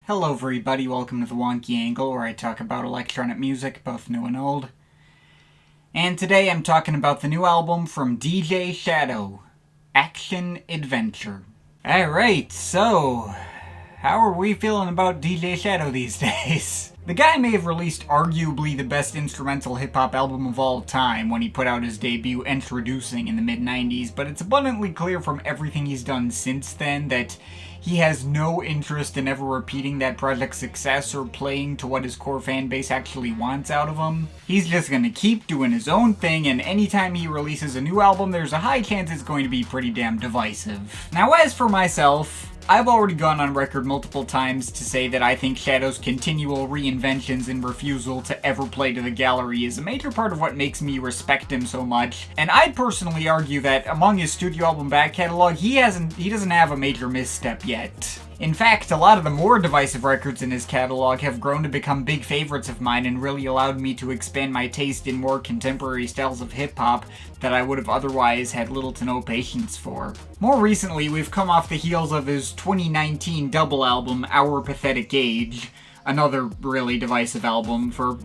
Hello everybody, welcome to the Wonky Angle, where I talk about electronic music, both new and old. And today I'm talking about the new album from DJ Shadow, Action Adventure. Alright, so, how are we feeling about DJ Shadow these days? The guy may have released arguably the best instrumental hip-hop album of all time when he put out his debut Introducing in the mid-90s, but it's abundantly clear from everything he's done since then that he has no interest in ever repeating that project's success or playing to what his core fan base actually wants out of him. He's just gonna keep doing his own thing, and anytime he releases a new album, there's a high chance it's going to be pretty damn divisive. Now, as for myself, I've already gone on record multiple times to say that I think Shadow's continual reinventions and refusal to ever play to the gallery is a major part of what makes me respect him so much, and I'd personally argue that among his studio album back catalog, he doesn't have a major misstep yet. In fact, a lot of the more divisive records in his catalog have grown to become big favorites of mine and really allowed me to expand my taste in more contemporary styles of hip-hop that I would have otherwise had little to no patience for. More recently, we've come off the heels of his 2019 double album, Our Pathetic Age, another really divisive album for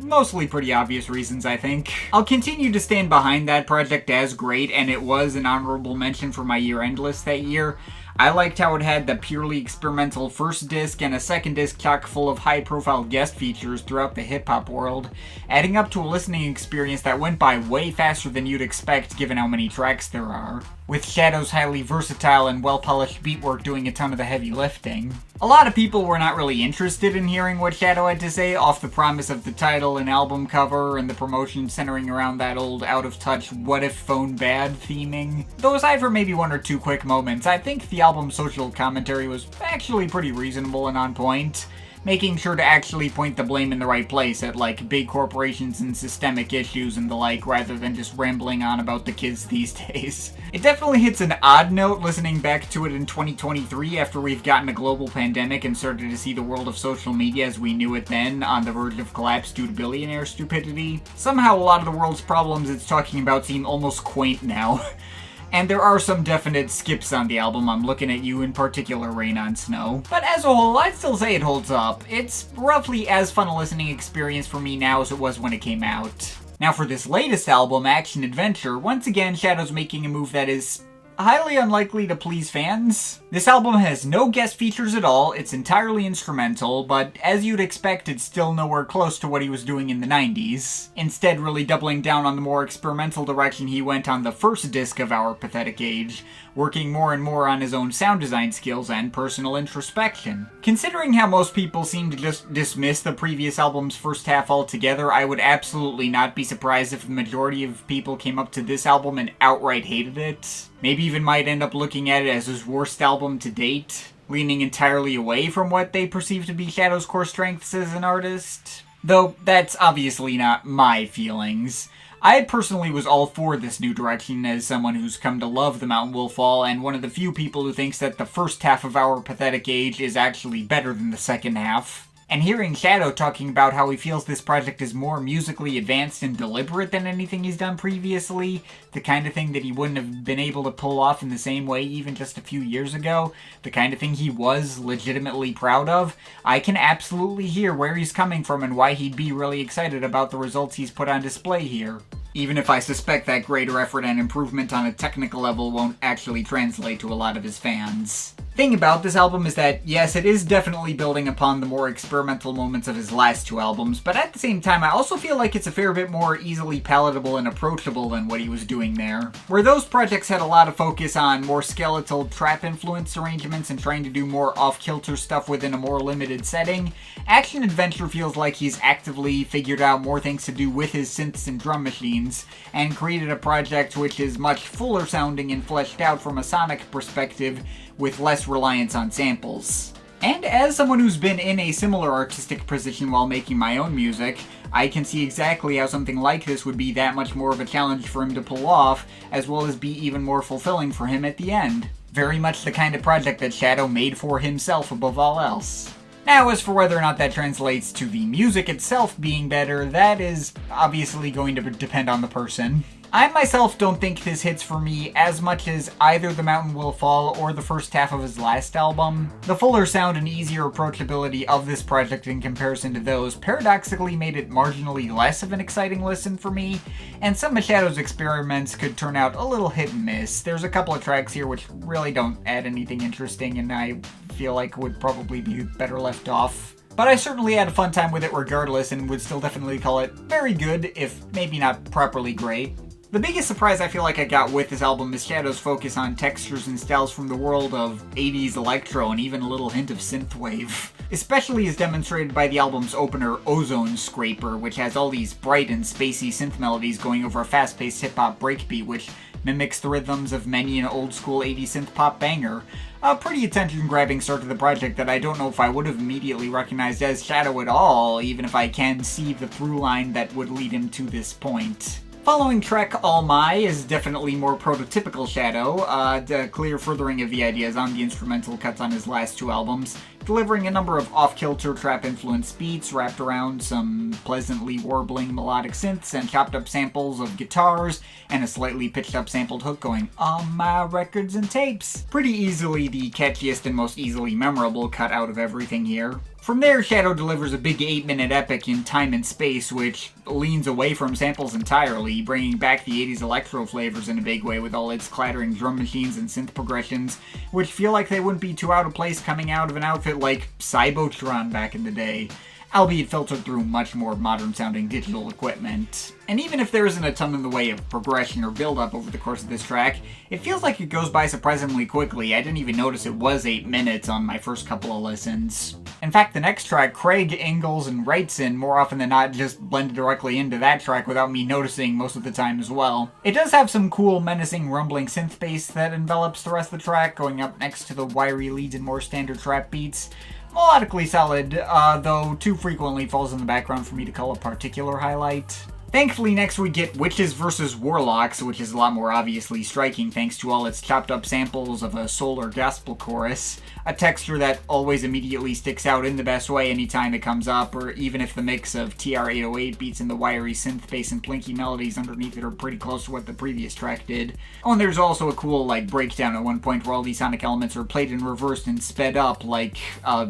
mostly pretty obvious reasons, I think. I'll continue to stand behind that project as great, and it was an honorable mention for my year-end list that year. I liked how it had the purely experimental first disc and a second disc chock full of high-profile guest features throughout the hip-hop world, adding up to a listening experience that went by way faster than you'd expect given how many tracks there are, with Shadow's highly versatile and well-polished beatwork doing a ton of the heavy lifting. A lot of people were not really interested in hearing what Shadow had to say off the promise of the title and album cover and the promotion centering around that old out-of-touch what if phone bad theming. Though aside from maybe one or two quick moments, I think the album's social commentary was actually pretty reasonable and on point, making sure to actually point the blame in the right place at, like, big corporations and systemic issues and the like, rather than just rambling on about the kids these days. It definitely hits an odd note listening back to it in 2023 after we've gotten a global pandemic and started to see the world of social media as we knew it then on the verge of collapse due to billionaire stupidity. Somehow a lot of the world's problems it's talking about seem almost quaint now. And there are some definite skips on the album. I'm looking at you in particular, Rain on Snow. But as a whole, I'd still say it holds up. It's roughly as fun a listening experience for me now as it was when it came out. Now for this latest album, Action Adventure, once again Shadow's making a move that is highly unlikely to please fans. This album has no guest features at all, it's entirely instrumental, but as you'd expect, it's still nowhere close to what he was doing in the 90s. Instead, really doubling down on the more experimental direction he went on the first disc of Our Pathetic Age, working more and more on his own sound design skills and personal introspection. Considering how most people seem to just dismiss the previous album's first half altogether, I would absolutely not be surprised if the majority of people came up to this album and outright hated it. Maybe even might end up looking at it as his worst album to date, leaning entirely away from what they perceive to be Shadow's core strengths as an artist. Though that's obviously not my feelings. I personally was all for this new direction as someone who's come to love The Mountain Will Fall, and one of the few people who thinks that the first half of Our Pathetic Age is actually better than the second half. And hearing Shadow talking about how he feels this project is more musically advanced and deliberate than anything he's done previously, the kind of thing that he wouldn't have been able to pull off in the same way even just a few years ago, the kind of thing he was legitimately proud of, I can absolutely hear where he's coming from and why he'd be really excited about the results he's put on display here. Even if I suspect that greater effort and improvement on a technical level won't actually translate to a lot of his fans. Thing about this album is that, yes, it is definitely building upon the more experimental moments of his last two albums, but at the same time I also feel like it's a fair bit more easily palatable and approachable than what he was doing there. Where those projects had a lot of focus on more skeletal trap-influenced arrangements and trying to do more off-kilter stuff within a more limited setting, Action Adventure feels like he's actively figured out more things to do with his synths and drum machines, and created a project which is much fuller sounding and fleshed out from a sonic perspective, with less reliance on samples. And as someone who's been in a similar artistic position while making my own music, I can see exactly how something like this would be that much more of a challenge for him to pull off, as well as be even more fulfilling for him at the end. Very much the kind of project that Shadow made for himself above all else. Now, as for whether or not that translates to the music itself being better, that is obviously going to depend on the person. I myself don't think this hits for me as much as either The Mountain Will Fall or the first half of his last album. The fuller sound and easier approachability of this project in comparison to those paradoxically made it marginally less of an exciting listen for me, and some of Shadow's experiments could turn out a little hit and miss. There's a couple of tracks here which really don't add anything interesting and I feel like would probably be better left off. But I certainly had a fun time with it regardless and would still definitely call it very good, if maybe not properly great. The biggest surprise I feel like I got with this album is Shadow's focus on textures and styles from the world of 80s electro and even a little hint of synthwave. Especially as demonstrated by the album's opener, Ozone Scraper, which has all these bright and spacey synth melodies going over a fast-paced hip-hop breakbeat, which mimics the rhythms of many an old-school 80s synth-pop banger. A pretty attention-grabbing start to the project that I don't know if I would have immediately recognized as Shadow at all, even if I can see the through line that would lead him to this point. Following track All My is definitely more prototypical Shadow, a clear furthering of the ideas on the instrumental cuts on his last two albums, delivering a number of off-kilter trap-influenced beats wrapped around some pleasantly warbling melodic synths and chopped-up samples of guitars, and a slightly pitched-up sampled hook going, "On my records and tapes." Pretty easily the catchiest and most easily memorable cut out of everything here. From there, Shadow delivers a big 8-minute epic in time and space, which leans away from samples entirely, bringing back the 80s electro flavors in a big way with all its clattering drum machines and synth progressions, which feel like they wouldn't be too out of place coming out of an outfit like Cybotron back in the day, albeit filtered through much more modern-sounding digital equipment. And even if there isn't a ton in the way of progression or build-up over the course of this track, it feels like it goes by surprisingly quickly. I didn't even notice it was 8 minutes on my first couple of listens. In fact, the next track, Craig, Ingalls, and Wrightson, more often than not just blended directly into that track without me noticing most of the time as well. It does have some cool, menacing, rumbling synth bass that envelops the rest of the track, going up next to the wiry leads and more standard trap beats. Melodically solid, though too frequently falls in the background for me to call a particular highlight. Thankfully, next we get Witches vs. Warlocks, which is a lot more obviously striking thanks to all its chopped-up samples of a soul or gospel chorus, a texture that always immediately sticks out in the best way anytime it comes up, or even if the mix of TR-808 beats and the wiry synth bass and plinky melodies underneath it are pretty close to what the previous track did. Oh, and there's also a cool, breakdown at one point where all these sonic elements are played in reverse and sped up, like,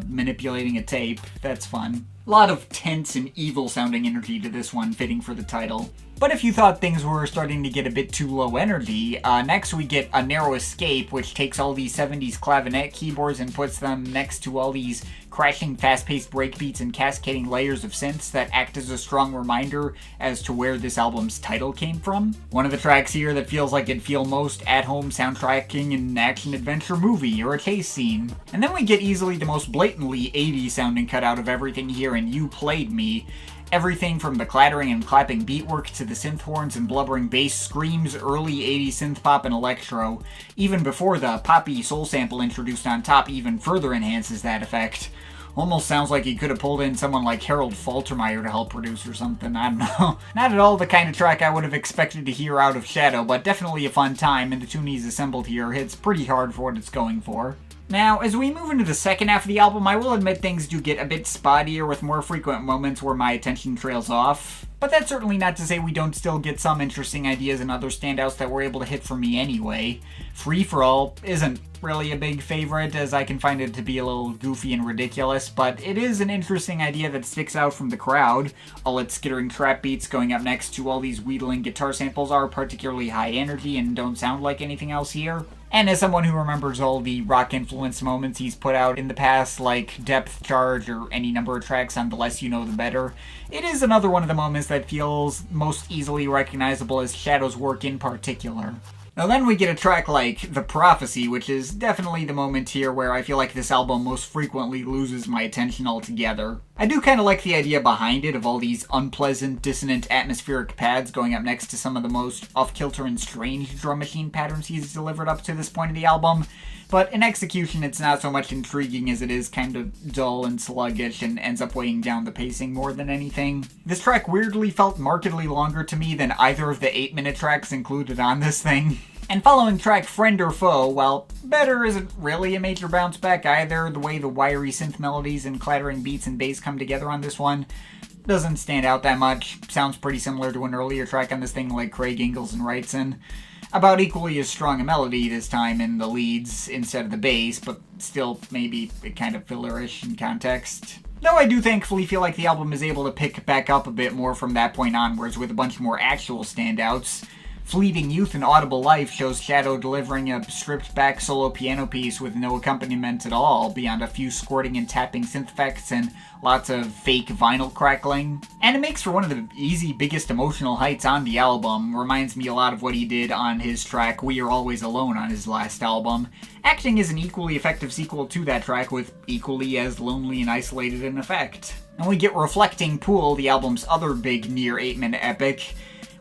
manipulating a tape. That's fun. A lot of tense and evil-sounding energy to this one, fitting for the title. But if you thought things were starting to get a bit too low energy, next we get A Narrow Escape, which takes all these 70s clavinet keyboards and puts them next to all these crashing fast-paced breakbeats and cascading layers of synths that act as a strong reminder as to where this album's title came from. One of the tracks here that feels like it'd feel most at-home soundtracking in an action-adventure movie or a chase scene. And then we get easily the most blatantly 80s sounding cut out of everything here in You Played Me. Everything from the clattering and clapping beatwork to the synth horns and blubbering bass screams early 80s synth pop and electro. Even before the poppy soul sample introduced on top even further enhances that effect. Almost sounds like he could have pulled in someone like Harold Faltermeyer to help produce or something, I don't know. Not at all the kind of track I would have expected to hear out of Shadow, but definitely a fun time, and the tune he's assembled here hits pretty hard for what it's going for. Now, as we move into the second half of the album, I will admit things do get a bit spottier with more frequent moments where my attention trails off. But that's certainly not to say we don't still get some interesting ideas and other standouts that were able to hit for me anyway. Free For All isn't really a big favorite, as I can find it to be a little goofy and ridiculous, but it is an interesting idea that sticks out from the crowd. All its skittering trap beats going up next to all these wheedling guitar samples are particularly high energy and don't sound like anything else here. And as someone who remembers all the rock-influenced moments he's put out in the past, like Depth Charge or any number of tracks on The Less You Know The Better, it is another one of the moments that feels most easily recognizable as Shadow's work in particular. Now then we get a track like The Prophecy, which is definitely the moment here where I feel like this album most frequently loses my attention altogether. I do kind of like the idea behind it of all these unpleasant, dissonant, atmospheric pads going up next to some of the most off-kilter and strange drum machine patterns he's delivered up to this point in the album, but in execution it's not so much intriguing as it is kind of dull and sluggish and ends up weighing down the pacing more than anything. This track weirdly felt markedly longer to me than either of the 8-minute tracks included on this thing. And following track Friend or Foe, while better isn't really a major bounce back either, the way the wiry synth melodies and clattering beats and bass come together on this one, doesn't stand out that much. Sounds pretty similar to an earlier track on this thing like Craig Ingalls and Wrightson. About equally as strong a melody this time in the leads instead of the bass, but still maybe kind of fillerish in context. Though I do thankfully feel like the album is able to pick back up a bit more from that point onwards with a bunch more actual standouts. Fleeting Youth and Audible Life shows Shadow delivering a stripped-back solo piano piece with no accompaniment at all, beyond a few squirting and tapping synth effects and lots of fake vinyl crackling. And it makes for one of the easy biggest emotional heights on the album. Reminds me a lot of what he did on his track We Are Always Alone on his last album, acting as an equally effective sequel to that track with equally as lonely and isolated an effect. And we get Reflecting Pool, the album's other big near 8-minute epic,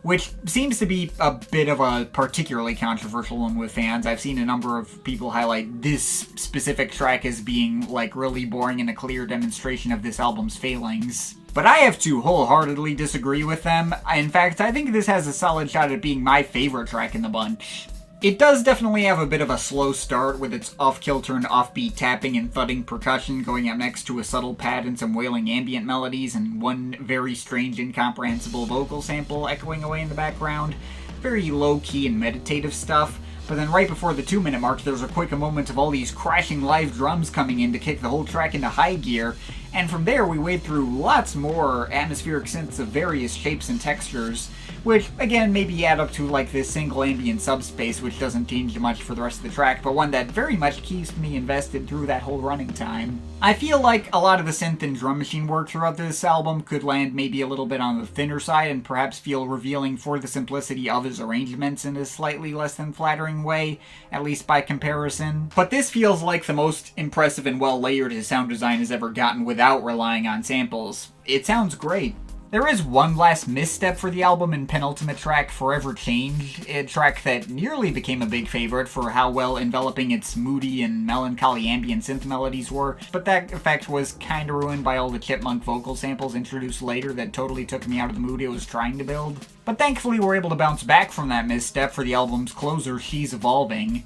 which seems to be a bit of a particularly controversial one with fans. I've seen a number of people highlight this specific track as being like really boring and a clear demonstration of this album's failings. But I have to wholeheartedly disagree with them. In fact, I think this has a solid shot at being my favorite track in the bunch. It does definitely have a bit of a slow start with its off-kilter and offbeat tapping and thudding percussion going up next to a subtle pad and some wailing ambient melodies and one very strange incomprehensible vocal sample echoing away in the background. Very low-key and meditative stuff. But then right before the 2-minute mark, there's a quick moment of all these crashing live drums coming in to kick the whole track into high gear, and from there we wade through lots more atmospheric synths of various shapes and textures, which again maybe add up to like this single ambient subspace which doesn't change much for the rest of the track, but one that very much keeps me invested through that whole running time. I feel like a lot of the synth and drum machine work throughout this album could land maybe a little bit on the thinner side and perhaps feel revealing for the simplicity of his arrangements in a slightly less than flattering way, at least by comparison. But this feels like the most impressive and well layered his sound design has ever gotten without relying on samples. It sounds great. There is one last misstep for the album in penultimate track, Forever Changed, a track that nearly became a big favorite for how well enveloping its moody and melancholy ambient synth melodies were, but that effect was kinda ruined by all the chipmunk vocal samples introduced later that totally took me out of the mood it was trying to build. But thankfully we're able to bounce back from that misstep for the album's closer, She's Evolving,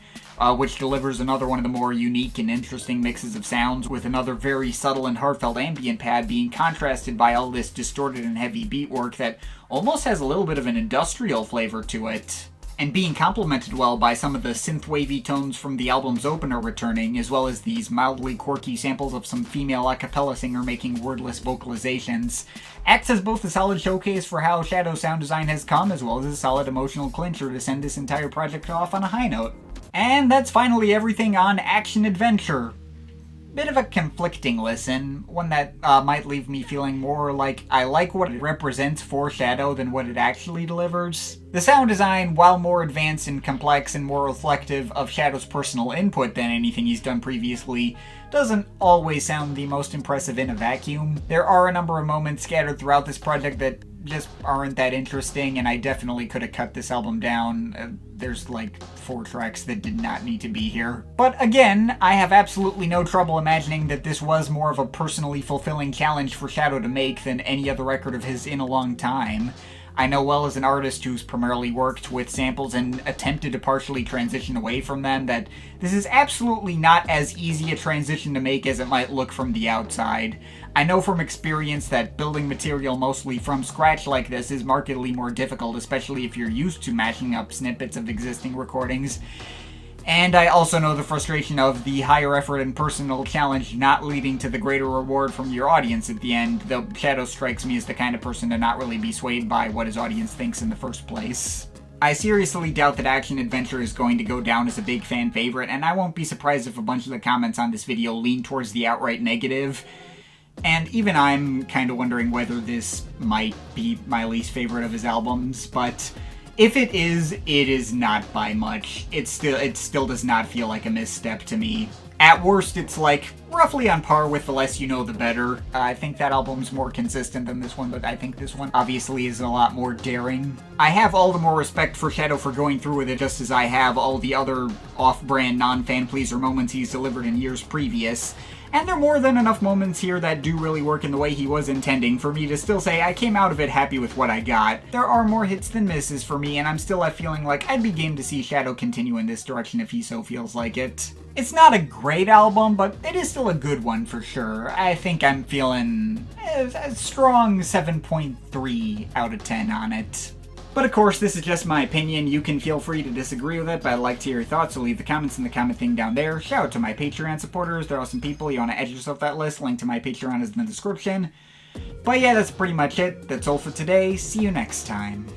which delivers another one of the more unique and interesting mixes of sounds, with another very subtle and heartfelt ambient pad being contrasted by all this distorted and heavy beat work that almost has a little bit of an industrial flavor to it, and being complemented well by some of the synth-wavy tones from the album's opener returning, as well as these mildly quirky samples of some female a cappella singer making wordless vocalizations, acts as both a solid showcase for how Shadow's sound design has come, as well as a solid emotional clincher to send this entire project off on a high note. And that's finally everything on Action Adventure. Bit of a conflicting listen, one that might leave me feeling more like I like what it represents for Shadow than what it actually delivers. The sound design, while more advanced and complex and more reflective of Shadow's personal input than anything he's done previously, doesn't always sound the most impressive in a vacuum. There are a number of moments scattered throughout this project that just aren't that interesting, and I definitely could have cut this album down. There's like 4 tracks that did not need to be here. But again, I have absolutely no trouble imagining that this was more of a personally fulfilling challenge for Shadow to make than any other record of his in a long time. I know well as an artist who's primarily worked with samples and attempted to partially transition away from them that this is absolutely not as easy a transition to make as it might look from the outside. I know from experience that building material mostly from scratch like this is markedly more difficult, especially if you're used to mashing up snippets of existing recordings. And I also know the frustration of the higher effort and personal challenge not leading to the greater reward from your audience at the end, though Shadow strikes me as the kind of person to not really be swayed by what his audience thinks in the first place. I seriously doubt that Action Adventure is going to go down as a big fan favorite, and I won't be surprised if a bunch of the comments on this video lean towards the outright negative. And even I'm kind of wondering whether this might be my least favorite of his albums, but if it is not by much. It still does not feel like a misstep to me. At worst, it's like roughly on par with The Less You Know The Better. I think that album's more consistent than this one, but I think this one obviously is a lot more daring. I have all the more respect for Shadow for going through with it, just as I have all the other off-brand non-fan-pleaser moments he's delivered in years previous. And there are more than enough moments here that do really work in the way he was intending for me to still say I came out of it happy with what I got. There are more hits than misses for me, and I'm still left feeling like I'd be game to see Shadow continue in this direction if he so feels like it. It's not a great album, but it is still a good one for sure. I think I'm feeling a strong 7.3 out of 10 on it. But of course, this is just my opinion. You can feel free to disagree with it, but I'd like to hear your thoughts, so leave the comments in the comment thing down there. Shout out to my Patreon supporters. They're awesome people. You want to add yourself that list, link to my Patreon is in the description. But yeah, that's pretty much it. That's all for today. See you next time.